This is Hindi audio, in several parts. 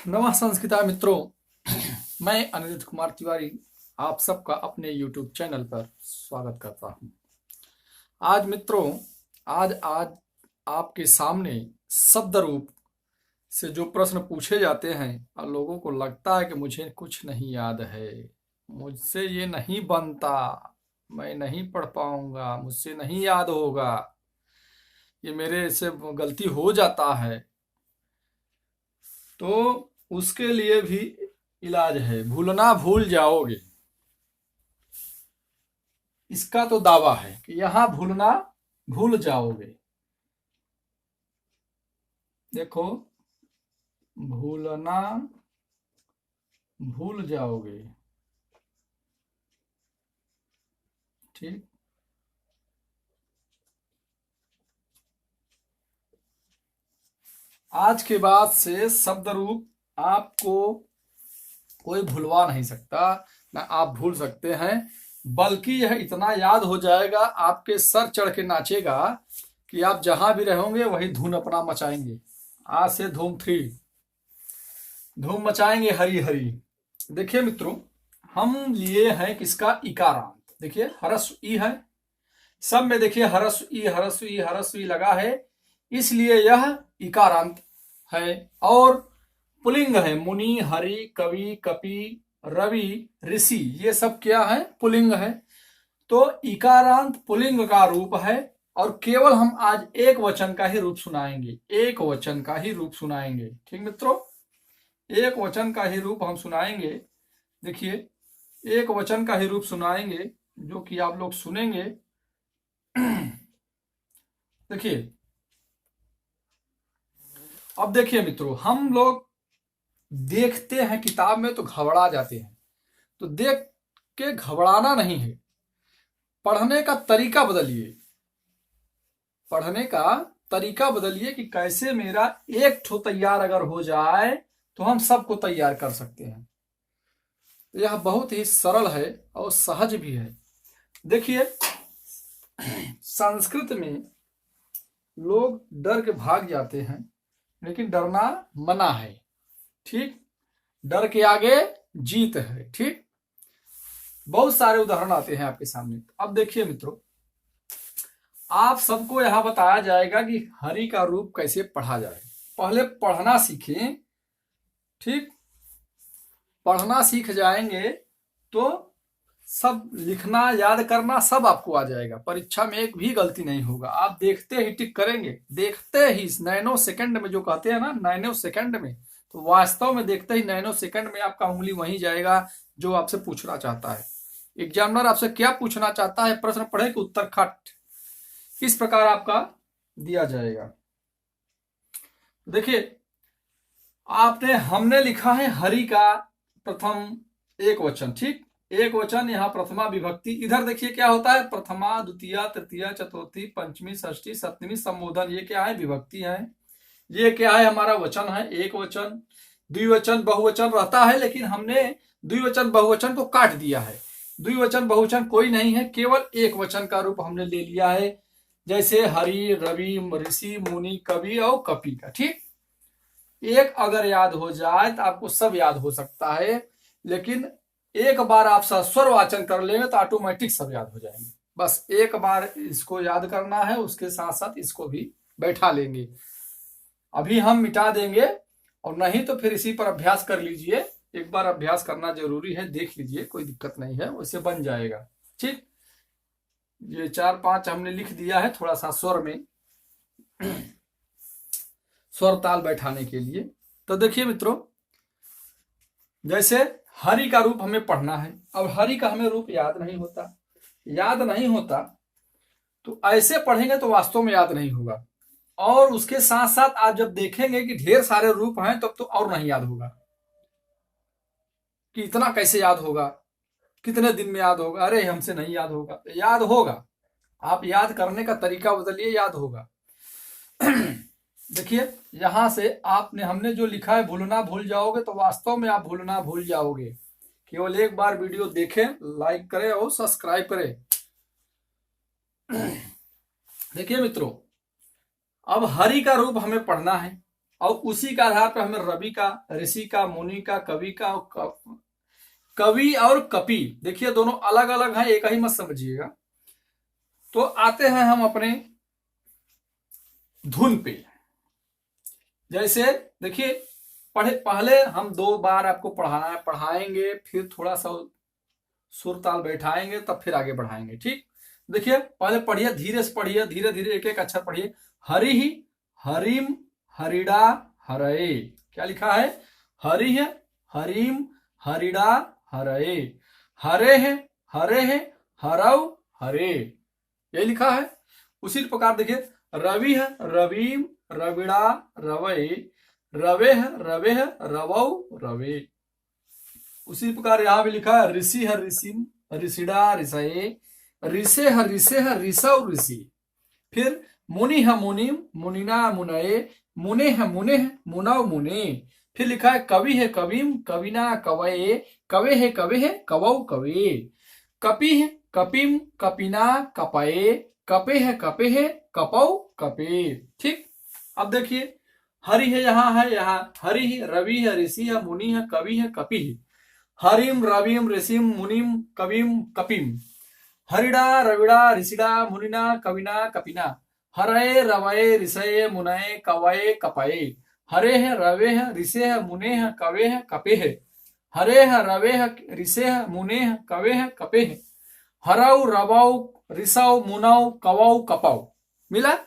नमः संस्कृता मित्रों। मैं अनिरुद्ध कुमार तिवारी आप सबका अपने YouTube चैनल पर स्वागत करता हूं। आज मित्रों, आज आज आपके सामने शब्द रूप से जो प्रश्न पूछे जाते हैं और लोगों को लगता है कि मुझे कुछ नहीं याद है, मुझसे ये नहीं बनता, मैं नहीं पढ़ पाऊंगा, मुझसे नहीं याद होगा, ये मेरे से गलती हो जाता है, तो उसके लिए भी इलाज है। भूलना भूल जाओगे, इसका तो दावा है कि यहां भूलना भूल जाओगे। देखो, भूलना भूल जाओगे। ठीक, आज के बाद से शब्द रूप आपको कोई भूलवा नहीं सकता, ना आप भूल सकते हैं, बल्कि यह इतना याद हो जाएगा, आपके सर चढ़ के नाचेगा कि आप जहां भी रहोगे वही धूम अपना मचाएंगे। आज से धूम 3 धूम मचाएंगे हरी हरी। देखिए मित्रों, हम लिए हैं किसका? इकारांत। देखिए हरस्व ई है, सब में देखिए हरस्व ई हरस्व ई हरस्व ई लगा है, इसलिए यह इकारांत है। और पुलिंग है, मुनि, हरि, कवि, कपि, रवि, ऋषि, ये सब क्या है? पुलिंग है। तो इकारांत पुलिंग का रूप है और केवल हम आज एक वचन का ही रूप सुनाएंगे, एक वचन का ही रूप सुनाएंगे। ठीक मित्रों, एक वचन का ही रूप हम सुनाएंगे। देखिए, एक वचन का ही रूप सुनाएंगे जो कि आप लोग सुनेंगे। देखिए, अब देखिए मित्रों, हम लोग देखते हैं किताब में तो घबरा जाते हैं, तो देख के घबराना नहीं है, पढ़ने का तरीका बदलिए। पढ़ने का तरीका बदलिए कि कैसे मेरा एक ठो तैयार अगर हो जाए तो हम सबको तैयार कर सकते हैं। यह बहुत ही सरल है और सहज भी है। देखिए, संस्कृत में लोग डर के भाग जाते हैं, लेकिन डरना मना है। ठीक, डर के आगे जीत है। ठीक, बहुत सारे उदाहरण आते हैं आपके सामने। अब देखिए मित्रों, आप सबको यहां बताया जाएगा कि हरि का रूप कैसे पढ़ा जाए। पहले पढ़ना सीखें। ठीक, पढ़ना सीख जाएंगे तो सब लिखना याद करना सब आपको आ जाएगा, परीक्षा में एक भी गलती नहीं होगा। आप देखते ही टिक करेंगे, देखते ही नैनो सेकंड में, जो कहते हैं ना नैनो सेकंड में, तो वास्तव में देखते ही नैनो सेकंड में आपका उंगली वहीं जाएगा जो आपसे पूछना चाहता है। एग्जामिनर आपसे क्या पूछना चाहता है, प्रश्न पढ़े कि उत्तर खट, इस प्रकार आपका दिया जाएगा। देखिए, आपने हमने लिखा है हरि का प्रथम एक वचन। ठीक, एक वचन, यहाँ प्रथमा विभक्ति। इधर देखिए क्या होता है, प्रथमा, द्वितीय, तृतीय, चतुर्थी, पंचमी, षष्ठी, सप्तमी, संबोधन, ये क्या है? विभक्ति है। ये क्या है? हमारा वचन है, एक वचन। द्विवचन बहुवचन रहता है, लेकिन हमने द्विवचन बहुवचन को काट दिया है। द्विवचन बहुवचन कोई नहीं है, केवल एक वचन का रूप हमने ले लिया है, जैसे हरि, रवि, ऋषि, मुनि, कवि और कपि का। ठीक, एक अगर याद हो जाए तो आपको सब याद हो सकता है, लेकिन एक बार आप सस्वर वाचन कर लेंगे तो ऑटोमेटिक सब याद हो जाएंगे। बस एक बार इसको याद करना है, उसके साथ साथ इसको भी बैठा लेंगे। अभी हम मिटा देंगे, और नहीं तो फिर इसी पर अभ्यास कर लीजिए। एक बार अभ्यास करना जरूरी है, देख लीजिए, कोई दिक्कत नहीं है, वैसे बन जाएगा। ठीक, ये 4-5 हमने लिख दिया है, थोड़ा सा स्वर में स्वर ताल बैठाने के लिए। तो देखिए मित्रों, जैसे हरि का रूप हमें पढ़ना है, अब हरि का हमें रूप याद नहीं होता, याद नहीं होता तो ऐसे पढ़ेंगे तो वास्तव में याद नहीं होगा, और उसके साथ साथ आप जब देखेंगे कि ढेर सारे रूप हैं तब तो और नहीं याद होगा कि इतना कैसे याद होगा, कितने दिन में याद होगा, अरे हमसे नहीं याद होगा। याद होगा, आप याद करने का तरीका बदलिए, याद होगा। देखिए, यहां से आपने हमने जो लिखा है भूलना भूल जाओगे, तो वास्तव में आप भूलना भूल जाओगे। केवल एक बार वीडियो देखें, लाइक करें और सब्सक्राइब करें। देखिए मित्रों, अब हरि का रूप हमें पढ़ना है, और उसी के आधार पर हमें रवि का, ऋषि का, मुनि का, कवि का, कवि और कपि, देखिए दोनों अलग अलग हैं, एक ही मत समझिएगा। तो आते हैं हम अपने धुन पे। जैसे देखिए पहले हम 2 बार आपको पढ़ाएंगे, फिर थोड़ा सा सुर ताल बैठाएंगे, तब फिर आगे बढ़ाएंगे, ठीक। देखिए पहले पढ़िए, धीरे से पढ़िए, धीरे धीरे एक एक अक्षर पढ़िए। हरि ही हरिम हरिडा हरये, क्या लिखा है? हरि है हरिम हरिडा हरये, हरे है हरऊ हरे, ये लिखा है। उसी प्रकार देखिए रवि है रवीम रविड़ा रवये, रवे है रवौ रवे। उसी प्रकार यहाँ भी लिखा है ऋषि है ऋषिम ऋषिड़ा ऋषये, ऋषे है ऋषौ ऋषि। फिर मुनि है मुनिम मुनिना मुनये, मुने है मुनौ मुने। फिर लिखा है कवि है कविम कविना कवये, कवे है कवौ कवे। कपि है कपिम कपिना कपये, कपे है कपौ कपे, ठीक। अब देखिए हरि है यहाँ हरि है रवि है ऋषि है मुनि है कवि है कपि है। हरिम रविम ऋषिम मुनिम कविम कपिम, हरिड़ा रविड़ा ऋषिड़ा मुनिना कविना कपिना, हरये रवये ऋषये मुनये कवये कपये। हरे है रवे है ऋषे है मुने है कवे है कपे है, हरे है रवे है ऋषे है मुने है कवे है कपे है। हरऊ रवौ ऋषौ मुनौ कवौ कपौ। मिला?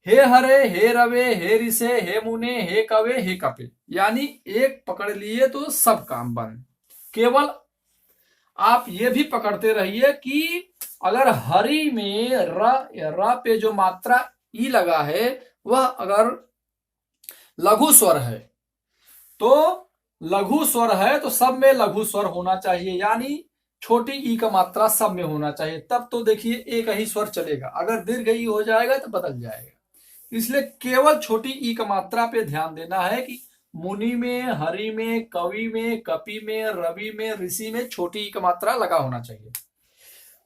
हे हरे हे रवे हे ऋषे हे मुने हे कवे हे कपे, यानी एक पकड़ लिए तो सब काम बंद। केवल आप ये भी पकड़ते रहिए कि अगर हरि में र पे जो मात्रा ई लगा है वह अगर लघु स्वर है तो लघु स्वर है तो सब में लघु स्वर होना चाहिए, यानी छोटी ई का मात्रा सब में होना चाहिए, तब तो देखिए एक ही स्वर चलेगा। अगर दीर्घ ई हो जाएगा तो बदल जाएगा। इसलिए केवल छोटी ई का मात्रा पे ध्यान देना है कि मुनि में, हरि में, कवि में, कपि में, रवि में, ऋषि में छोटी ई का मात्रा लगा होना चाहिए।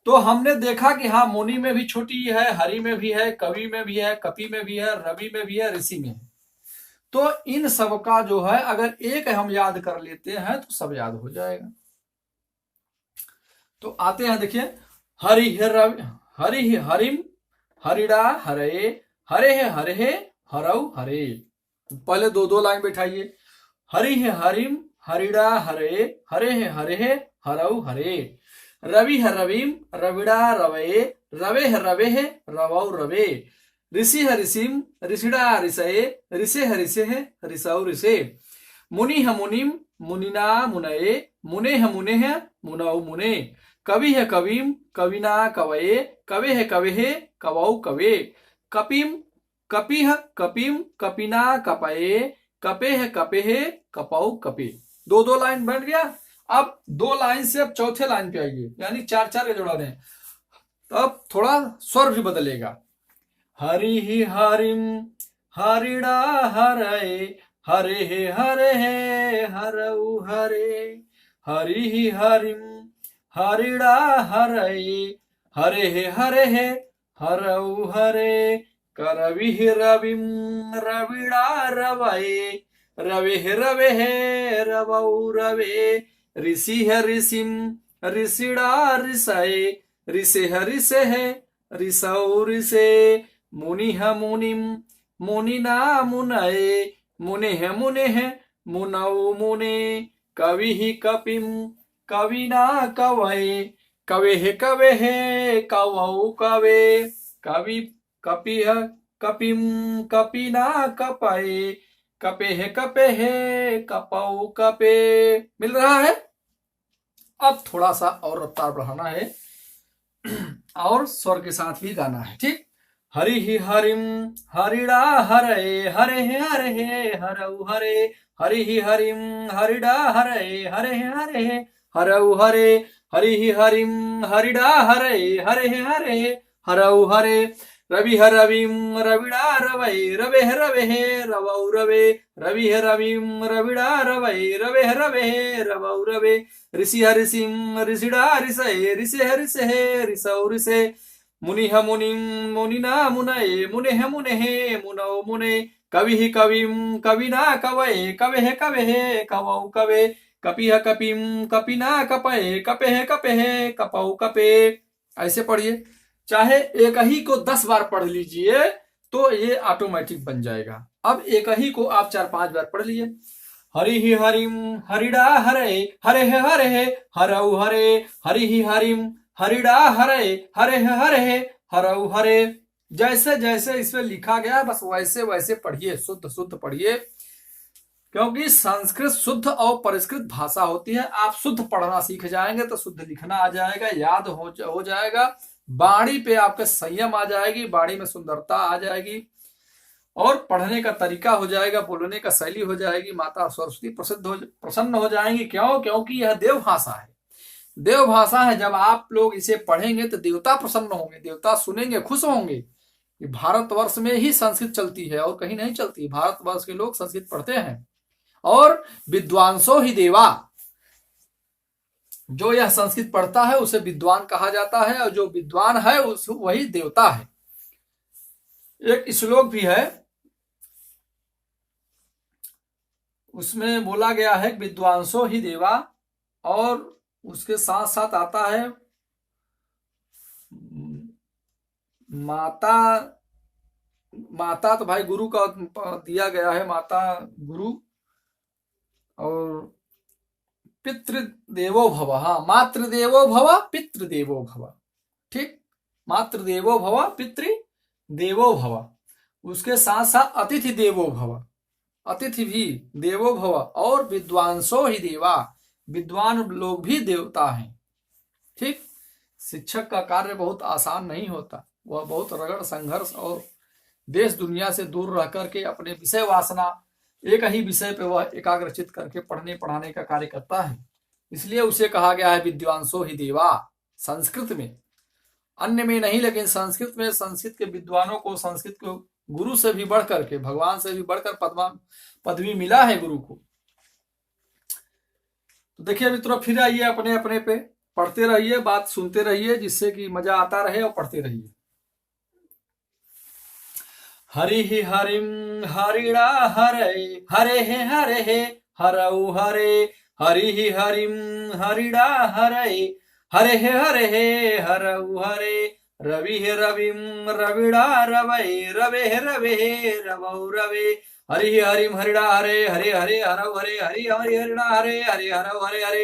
तो हमने देखा कि हाँ मुनि में भी छोटी ई है, हरि में भी है, कवि में भी है, कपि में भी है, रवि में भी है, ऋषि में है। तो इन सब का जो है अगर एक हम याद कर लेते हैं तो सब याद हो जाएगा। तो आते हैं देखिए हरि ही हरिम हरिड़ा हरे, हरे है हरऊ हरे। पहले 2 लाइन बैठाइए। हरि है हरिम हरिड़ा हरे, हरे है हरऊ हरे। रवि है रवीम रविड़ा रवये, रवे है रवौ रवे। ऋषि है ऋषिम ऋषिड़ा ऋषये, ऋषे है ऋषौ ऋषे। मुनि है मुनिम मुनिना मुनये, मुने है मुनौ मुने। कवि है कविम कविना कवये, कवे है कवौ कवे। कपिम कपिम कपिना कपये, कपे है कपौ कपे। 2 लाइन बन गया। अब 2 लाइन से अब चौथे लाइन पे आइए, यानी 4 के जोड़ा दें, तब थोड़ा स्वर भी बदलेगा। हरि ही हरिम हरिड़ा हरये, हरे है हरऊ हरे। हरि ही हरिम हरिड़ा हरये, हरे है हरऊ हरे। करवि रविम रविड़ा रवये, रवे है रवौ रवे। ऋषि है ऋषिम ऋषिड़ा ऋषये, ऋषे है ऋषौ ऋषे। मुनि है मुनिम मुनिना मुनये, मुने है मुनौ मुने। कवि ही कपिम कविना कवये, कवे है कवौ कवे। कवि कपि है कपिम कपिना कपये, कपे है कपौ कपे। मिल रहा है? अब थोड़ा सा और रफ्तार बढ़ाना है और स्वर के साथ भी गाना है, ठीक। हरि ही हरिम हरिड़ा हरये, हरे है हरऊ हरे। हरि ही हरिम हरिड़ा हरये, हरे है हरऊ हरे। हरि ही हरिम हरिड़ा हरये, हरे है हरऊ हरे। रवि है रविम रविड़ा रवये, रवे है रवौ रवे। रवि है रविम रविड़ा रवये, रवे है रवौ रवे। ऋषि है ऋषिम ऋषिड़ा ऋषये, ऋषे है ऋषौ ऋषे। मुनिः मुनिं मुनिना मुनये मुनेः मुनेः मुनौ मुने कविः कविं कविना कवये कवेः कवेः कवौ कवे कपिः कपिं कपिना कपये कपेः कपेः कपौ कपे। ऐसे पढ़िए, चाहे एक ही को 10 बार पढ़ लीजिए तो ये ऑटोमेटिक बन जाएगा। अब एक ही को आप 4-5 बार पढ़ लीजिए। हरि हरिम हरिडा हरे हरे हरे हरऊ हरे हरि हरिम हरिडा हरे हरे हरे हरऊ हरे। जैसे जैसे इसमें लिखा गया बस वैसे वैसे पढ़िए, शुद्ध शुद्ध पढ़िए, क्योंकि संस्कृत शुद्ध और परिष्कृत भाषा होती है। आप शुद्ध पढ़ना सीख जाएंगे तो शुद्ध लिखना आ जाएगा, याद हो जाएगा, वाणी पे आपके संयम आ जाएगी, वाणी में सुंदरता आ जाएगी और पढ़ने का तरीका हो जाएगा, बोलने का शैली हो जाएगी। माता सरस्वती प्रसन्न हो जाएंगी। क्यों? क्योंकि यह देव भाषा है, देव भाषा है। जब आप लोग इसे पढ़ेंगे तो देवता प्रसन्न होंगे, देवता सुनेंगे, खुश होंगे। भारतवर्ष में ही संस्कृत चलती है और कहीं नहीं चलती। भारतवर्ष के लोग संस्कृत पढ़ते हैं और विद्वांसो ही देवा, जो यह संस्कृत पढ़ता है उसे विद्वान कहा जाता है और जो विद्वान है वही देवता है। एक श्लोक भी है, उसमें बोला गया है विद्वांसो ही देवा, और उसके साथ साथ आता है माता। माता तो भाई गुरु का दिया गया है, माता गुरु, और पितृदेवो भव, हाँ, मातृदेवो भव पितृदेवो भव, ठीक, मातृदेवो भव पितृदेवो भव। उसके साथ साथ अतिथि देवो भव, अतिथि भी देवो भव, और विद्वांसो ही देवा, विद्वान लोग भी देवता हैं। ठीक, शिक्षक का कार्य बहुत आसान नहीं होता, वह बहुत रगड़ संघर्ष और देश दुनिया से दूर रह करके अपने विषय वासना एक ही विषय पे वह एकाग्रचित करके पढ़ने पढ़ाने का कार्य करता है। इसलिए उसे कहा गया है विद्वांसो ही देवा, संस्कृत में, अन्य में नहीं, लेकिन संस्कृत में संस्कृत के विद्वानों को संस्कृत को गुरु से भी बढ़कर के, भगवान से भी बढ़कर पदवी मिला है गुरु को। तो देखिए मित्रों, फिर आइए अपने अपने पे, पढ़ते रहिए, बात सुनते रहिए, जिससे कि मजा आता रहे, और पढ़ते रहिए। हरि हरिम हरिणा हरे हरे हरे हरऊ हरे हरि हरिम हरिणा हरे हरे हरे हरऊ हरे रवि रविम रविड़ा रवे रवे रवे रवौ रवे हरि हरिम हरिणा हरे हरे हरे हरऊ हरे हरि हरि हरिणा हरे हरे हरऊ हरे हरे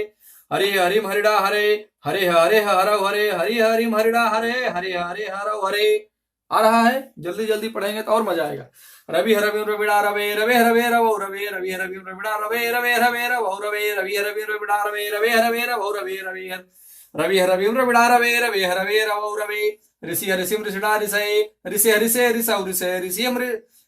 हरि हरिम हरिणा हरे हरे हरे हरऊ हरे हरि हरिम हरिणा हरे हरे हरे हरऊ हरे। आ रहा है, जल्दी जल्दी पढ़ेंगे तो और मजा आएगा। रवि रवि रविड़ा रवे रवे रवे रवो रवे रवि रवि रविड़ा रवे रवे रवे रवो रवे रवि रवि रविड़ा रवे रवे रवे रवो रवे रवि रवि रवि रविड़ा रवे रवे रवे रवो रवे ऋषि हरिसिम ऋषिड़ा ऋषे ऋषि हरिसे ऋषौ ऋषे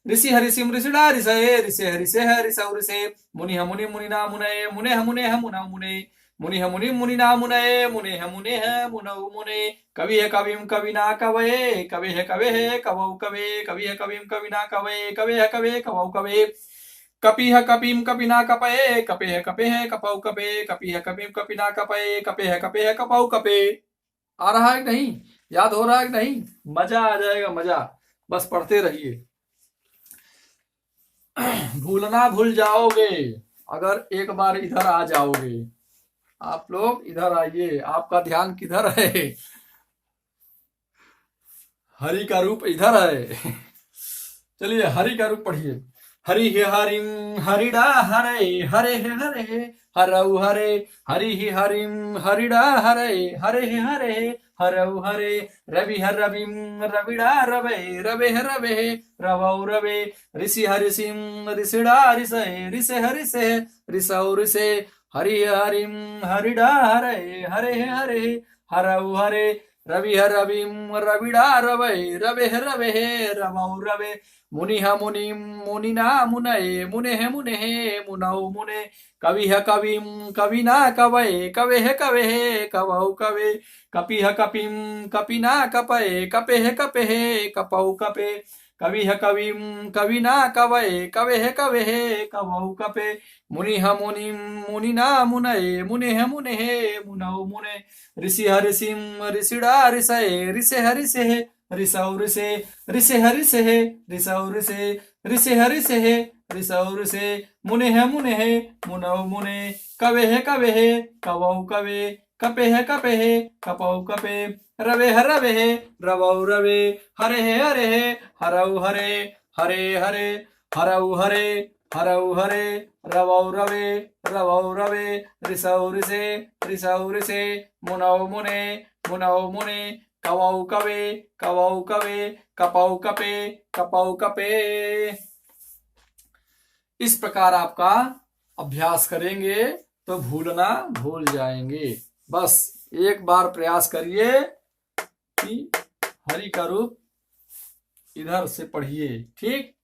ऋषि हरिसिम ऋषिड़ा ऋषे ऋषि हरिसे ऋषौ ऋषे मुनि मुनि मुनिना मुनये मुने मुने मुनौ मुने मुनि मुनि मुनिना मुनये मुने मुने मुनौ मुने कवि है कविम कविना कवये कवे है कवौ कवे कवि है कविम कविना कवये कवे है कवौ कवे कपि है कपिम कपिना कपये कपे है कपौ कपे कपि है कपिम कपिना कपये कपे है कपौ कपे। आ रहा है कि नहीं, याद हो रहा है कि नहीं? मजा आ जाएगा, मजा, बस पढ़ते रहिए। भूलना भूल जाओगे अगर एक बार इधर आ जाओगे। आप लोग इधर आइए, आपका ध्यान किधर है? हरि का रूप इधर है। चलिए हरि का रूप पढ़िए। हरि हरिम हरिड़ा हरे हरे हरे हरऊ हरे हरि हरिम हरिड़ा हरे हरे हरे हरऊ हरे रवि रविम रविड़ा रवे रवे रवे रवौ रवे ऋषि हरिसिम ऋषिड़ा ऋषे ऋषे हरिषे ऋषौ ऋषे हरि हरिम हरिड़ा हरे हरे हरे हरऊ हरे रवि रविम रविड़ा रवे रवे रवे रवौ रवे मुनि मुनिम मुनिना मुनये मुने मुने मुनौ मुने कवि कविम कविना कवये कवे कवौ कवे कपि कपिम कपिना कपये कपे कपौ कपे कवि है कविम कविना कवये कवे है कवे है कवौ कपे मुनि है मुनिम मुनिना मुनये मुने है मुने है मुनौ मुने ऋषि है ऋषिम ऋषिड़ा ऋषये ऋषे है ऋषे है ऋषौ ऋषे ऋषे है ऋषे है ऋषौ ऋषे ऋषे है ऋषे है ऋषौ ऋषे मुने है मुनौ मुने कवे है कवौ कवे कपे है कपौ कपे रवे है रवौ रवे हरे है हरौ हरे हरे हरे हरौ हरे हरौ हरे रवौ रवे रवौ रवे ऋषौ ऋषे ऋषौ ऋषे मुनौ मुने मुनौ मुने कवौ कवे कवौ कवे कपौ कपे कपौ कपे। इस प्रकार आपका अभ्यास करेंगे तो भूलना भूल जाएंगे। बस एक बार प्रयास करिए कि हरि का रूप इधर से पढ़िए। ठीक,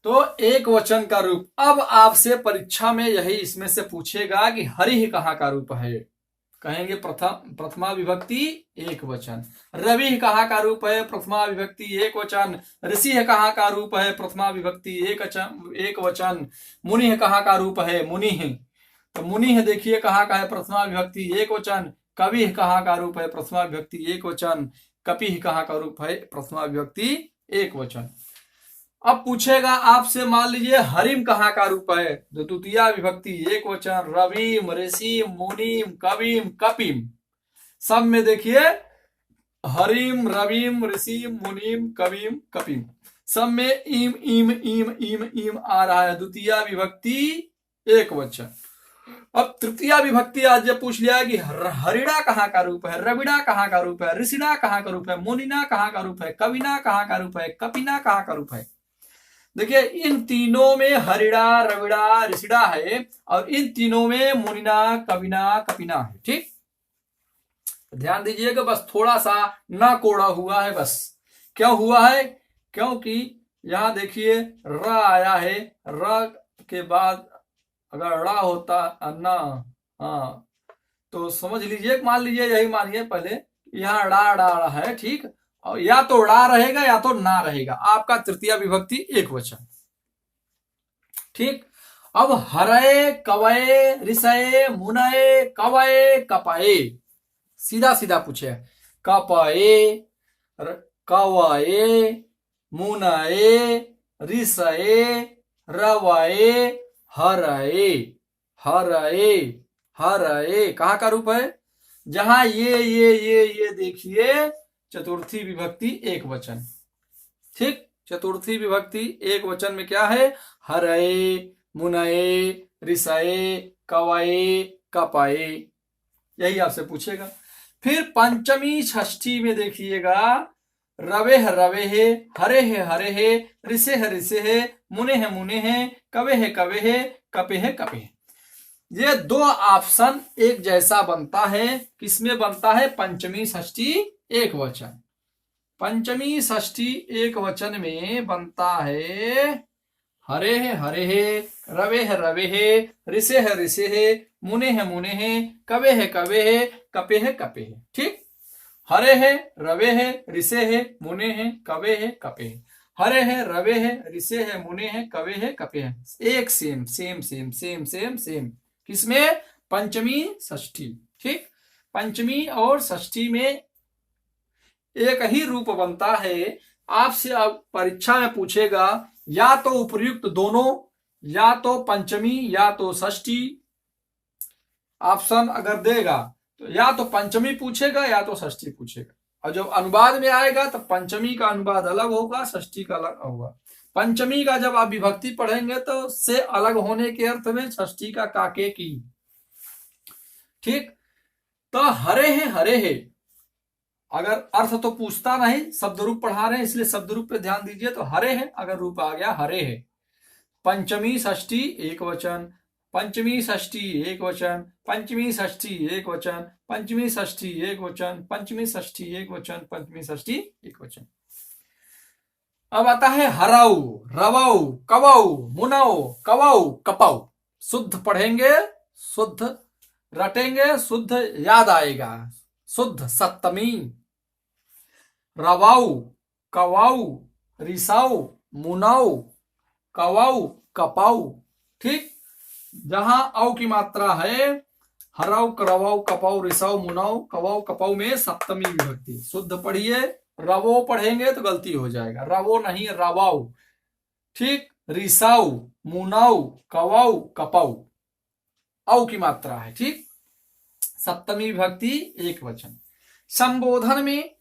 तो एक वचन का रूप। अब आपसे परीक्षा में यही इसमें से पूछेगा कि हरि कहाँ का रूप है। कहेंगे प्रथमा विभक्ति एक वचन। रवि कहाँ का रूप है, प्रथमा विभक्ति एक वचन। ऋषि कहाँ का रूप है, प्रथमा विभक्ति एक वचन। मुनि कहाँ का रूप है, मुनि। तो मुनि देखिए कहाँ का है, प्रथमा विभक्ति एक वचन। कवि कहाँ का रूप है, प्रथमा विभक्ति एक वचन। कपि कहाँ का रूप है, प्रथमा विभक्ति एक वचन। अब पूछेगा आपसे, मान लीजिए हरिम कहाँ का रूप है, तो द्वितीया विभक्ति एक वचन। रविम ऋषिम मुनिम कविम कपिम, सब में देखिए हरिम रविम ऋषिम मुनिम कविम कपिम, सब में इम इम इम इम इम आ रहा है। द्वितीया विभक्ति एक वचन। अब तृतीया विभक्ति आज ये पूछ लिया कि हरिड़ा कहाँ का रूप है, रविड़ा कहाँ का रूप है, ऋषिड़ा कहाँ का रूप है, मुनिना कहाँ का रूप है, कविना कहाँ का रूप है, कपिना कहाँ का रूप है। देखिए इन तीनों में हरिड़ा रविड़ा ऋषिड़ा है और इन तीनों में मुनिना कविना कपिना है। ठीक, ध्यान दीजिएगा, बस थोड़ा सा ना कोड़ा हुआ है। बस क्यों हुआ है, क्योंकि यहां देखिए र आया है, र के बाद अगर ड़ा होता ना, हाँ तो समझ लीजिए, मान लीजिए यही मानिए पहले यहाँ डा डा है। ठीक, और या तो ड़ा रहेगा या तो ना रहेगा। आपका तृतीय विभक्ति एक वचन। ठीक, अब हरे कवये ऋषये मुनये कवये कपये, सीधा सीधा पूछे, कपये कवये मुनये ऋषये रवये हरये हरये हरये कहाँ का रूप है, जहां ये देखिए चतुर्थी विभक्ति एक वचन। ठीक, चतुर्थी विभक्ति एक वचन में क्या है, हरये मुनये ऋषये कवये कपये, यही आपसे पूछेगा। फिर पंचमी षष्ठी में देखिएगा, रवे है हरे है ऋषे है मुने है कवे है कपे है कपे है। ये दो ऑप्शन एक जैसा बनता है। किसमें बनता है, पंचमी षष्ठी एक वचन। पंचमी षष्ठी एक वचन में बनता है हरे है रवे है ऋषे है मुने है कवे है कपे है। ठीक, हरे है रवे है ऋषे है मुने है कवे है कपे है। हरे है रवे है ऋषे है मुने है कवे है कपे है, एक same same same same same same. किसमें, पंचमी षष्ठी। ठीक, पंचमी और षष्ठी में एक ही रूप बनता है। आपसे अब परीक्षा में पूछेगा या तो उपर्युक्त दोनों, या तो पंचमी या तो षष्ठी। ऑप्शन अगर देगा तो या तो पंचमी पूछेगा या तो षष्ठी पूछेगा। और जब अनुवाद में आएगा तो पंचमी का अनुवाद अलग होगा, षष्ठी का अलग होगा। पंचमी का जब आप विभक्ति पढ़ेंगे तो से अलग होने के अर्थ में षष्ठी का काके की। ठीक, तो हरे है अगर अर्थ तो पूछता नहीं, शब्द रूप पढ़ा रहे हैं इसलिए शब्द रूप पे ध्यान दीजिए। तो हरे है अगर रूप आ गया हरे है, पंचमी षष्ठी एक वचन, पंचमी षष्ठी एक वचन, पंचमी षष्ठी एक वचन, पंचमी षष्ठी एक वचन, पंचमी षष्ठी एक वचन, पंचमी षष्ठी एक वचन। अब आता है हरऊ रवऊ कवऊ मुनऊ कवऊ कपऊ। शुद्ध पढ़ेंगे, शुद्ध रटेंगे, शुद्ध याद आएगा। शुद्ध सप्तमी, रवऊ कवाऊ, रिसाऊ, मुनाऊ, कवाऊ, कपाऊ। ठीक, जहां औ की मात्रा है हराऊ, करवाऊ, कपाऊ, रिसाऊ, मुनाऊ, कवाऊ, कपाऊ में सप्तमी विभक्ति। शुद्ध पढ़िए, रवो पढ़ेंगे तो गलती हो जाएगा, रवो नहीं रवाऊ। ठीक, रिसाऊ, मुनाऊ, कवाऊ, कपाऊ, औ की मात्रा है। ठीक, सप्तमी विभक्ति एक वचन। संबोधन में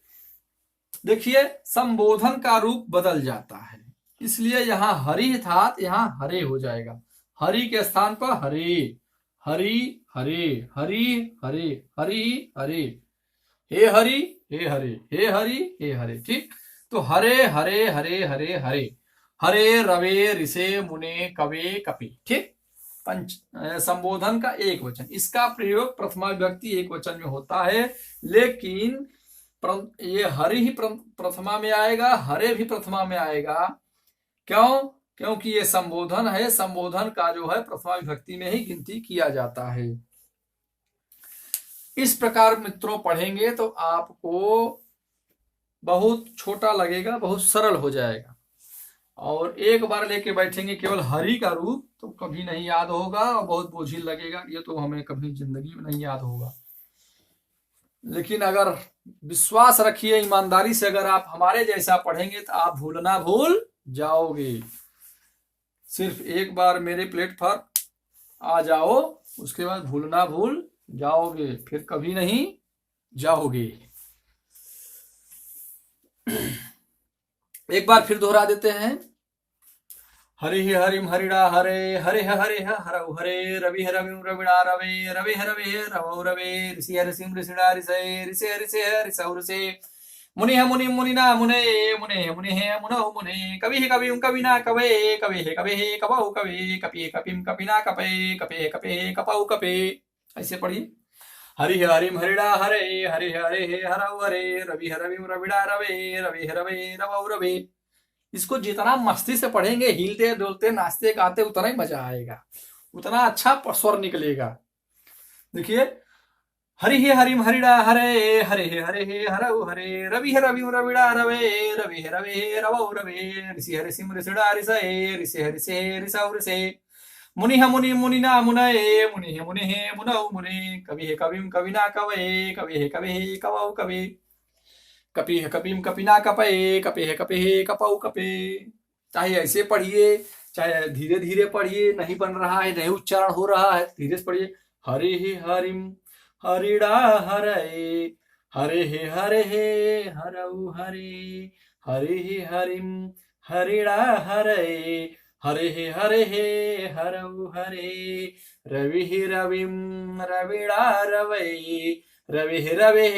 देखिए संबोधन का रूप बदल जाता है, इसलिए यहां हरि था, यहां हरे हो जाएगा। हरि के स्थान पर हरे, हरि हरे, हरि हरे, हरि हरे, हे हरि हे हरे, हे हरि हे हरे। ठीक, तो हरे हरे हरे हरे हरे, हरे रवे रिसे मुने कवे कपि। ठीक, पंच संबोधन का एक वचन, इसका प्रयोग प्रथमा विभक्ति एक वचन में होता है, लेकिन ये हरि ही प्रथमा में आएगा, हरे भी प्रथमा में आएगा। क्यों? क्योंकि ये संबोधन है, संबोधन का जो है प्रथमा विभक्ति में ही गिनती किया जाता है। इस प्रकार मित्रों पढ़ेंगे तो आपको बहुत छोटा लगेगा, बहुत सरल हो जाएगा। और एक बार लेके बैठेंगे केवल हरि का रूप तो कभी नहीं याद होगा और बहुत बोझिल लगेगा, ये तो हमें कभी जिंदगी में नहीं याद होगा। लेकिन अगर विश्वास रखिए, ईमानदारी से अगर आप हमारे जैसा पढ़ेंगे तो आप भूलना भूल जाओगे। सिर्फ एक बार मेरे प्लेटफॉर्म आ जाओ, उसके बाद भूलना भूल जाओगे, फिर कभी नहीं जाओगे। एक बार फिर दोहरा देते हैं। हरि हरिम हरिणा हरे, हरे हरे हरऊ हरे, रवि रविम रविणा रवे, रवे रवे रवौ रवे, ऋषि ऋषिम ऋषिणा ऋषे, ऋषे ऋषे ऋषौ ऋषे, मुनि मुनि मुनिना मुने, मुने मुने मुनौ मुने, कवि कविम कविना कवे, कवे कवे कवौ कवे, कपि कपिम कपिना कपे, कपे कपे कपौ कपे। ऐसे पढ़िए। हरि हरिम हरिणा हरे, हरि हरे हरौ हरे, रवि रविम रविणा रवे, रवे रवे रवौ रवे। इसको जितना मस्ती से पढ़ेंगे, हिलते डोलते नाचते गाते, उतना ही मजा आएगा, उतना अच्छा स्वर निकलेगा। देखिए, हरि हरिम हरिणा हरे, हरे हरे हरौ हरे, रवि रविम रविणा रवे, रवे रवे रवौ रवे, ऋषि ऋषिम ऋषिणा ऋषे, ऋषे ऋषे ऋषौ ऋषे, मुनि मुनि मुनिना मुनये, मुनि मुनि मुनौ मुने, कवि कविम कविना कवे, कवि कवे कवौ कवे, कपि कपिम कपिना कपे, कपे कपे कपौ कपे। चाहे ऐसे पढ़िए, चाहे धीरे धीरे पढ़िए, नहीं बन रहा है, नहीं उच्चारण हो रहा है, धीरे से पढ़िए। हरि हरिम हरिणा हरे, हरे हरे हरौ हरे, हरि हरिम हरिणा हरे, हरे हरे हरौ हरे, रवि रविम रविणा रवे, रवे रवे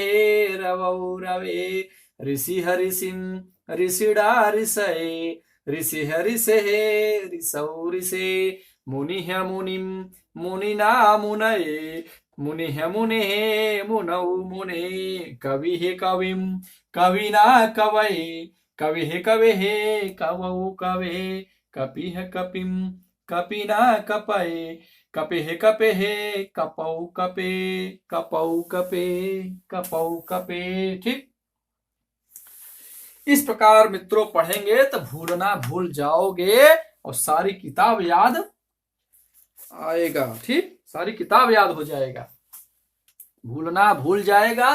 रवौ रवे, ऋषि ऋषिम ऋषिणा ऋषे, ऋषि ऋषे ऋषौ ऋषे, मुनि मुनिम मुनिना मुनये, मुनि मुने मुनौ मुने, कवि कविम कविना कवये, कवि कवे कवौ कवे, कपि कपिम कपिना कपये, कपे कपे कपौ कपे, कपौ कपे कपौ कपे। ठीक, इस प्रकार मित्रों पढ़ेंगे तो भूलना भूल जाओगे और सारी किताब याद आएगा। ठीक, सारी किताब याद हो जाएगा, भूलना भूल जाएगा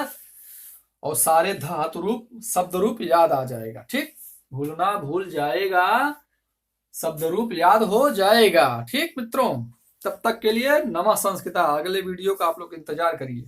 और सारे धातु रूप शब्द रूप याद आ जाएगा। ठीक, भूलना भूल जाएगा, शब्द रूप याद हो जाएगा। ठीक मित्रों, तब तक के लिए नमः संस्कृता। अगले वीडियो का आप लोग इंतजार करिए।